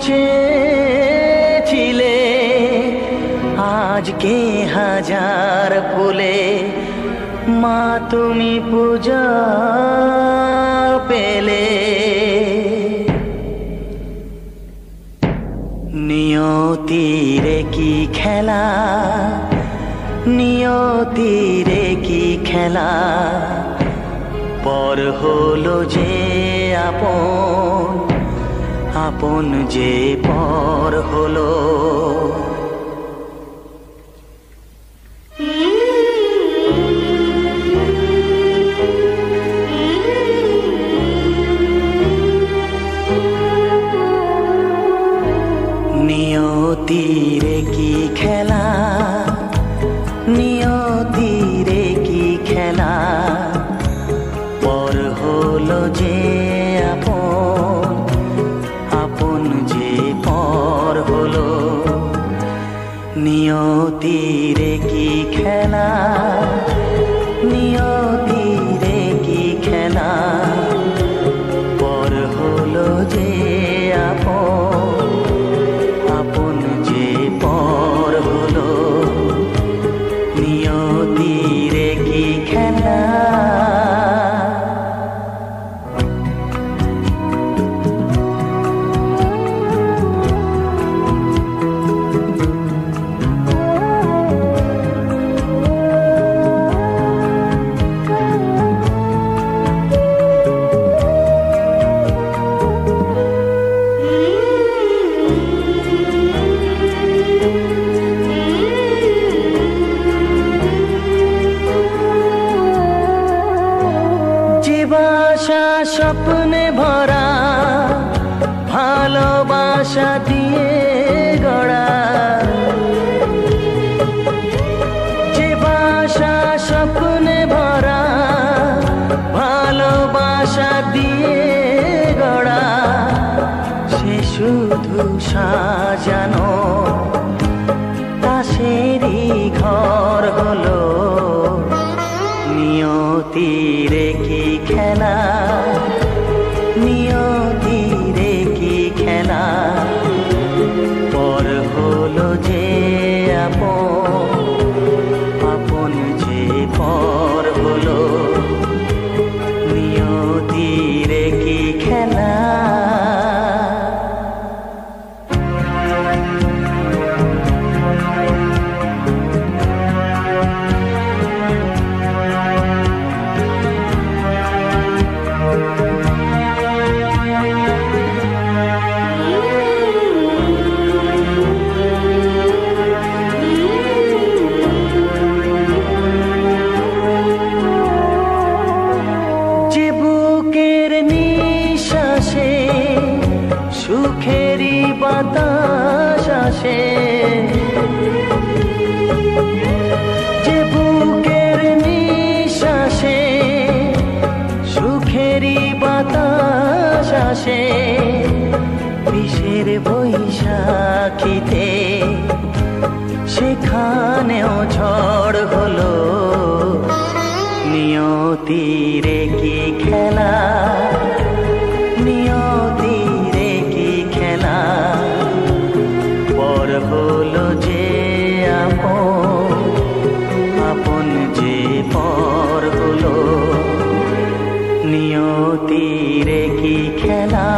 চেয়েছিলে আজকে হাজার ফুলে মা তুমি পূজা পেলে। নিয়তিরে কি খেলা, নিয়তিরে কি খেলা, পর হলো যে আপন, আপন যে পর হলো। নিয়তিরে কি খেলা, নিয়তিরে কি খেলা, পর হলো যে আপন, আপন যে পর হলো। নিয়তিরে কি খেলা, নিয়তিরে কি খেলা, পর হলো যে আপন, আপন যে পর হলো। নিয়তিরে কি খেলা। বাসা স্বপ্নে ভরা, ভালোবাসা দিয়ে গড়া, যে বাসা স্বপ্নে ভরা, ভালোবাসা দিয়ে গড়া, সে শুধু সাজানো তাসেরই ঘর হলো। নিয়তিরে কি খেলা, নিয়তিরে কি খেলা, পর হলো যে আপন, আপন যে পর হলো। নিয়তিরে কি খেলা। সুখেরই বাতাস আসে, যে বুকের নিঃশ্বাসে সুখেরই বাতাস আসে, বিষের বৈশাখীতে সেখানেও ঝড় হলো। নিয়তিরে কি খেলা, নিয়তিরে কি খেলা, পর হলো যে আপন, আপন যে পর হলো। নিয়তিরে কি খেলা।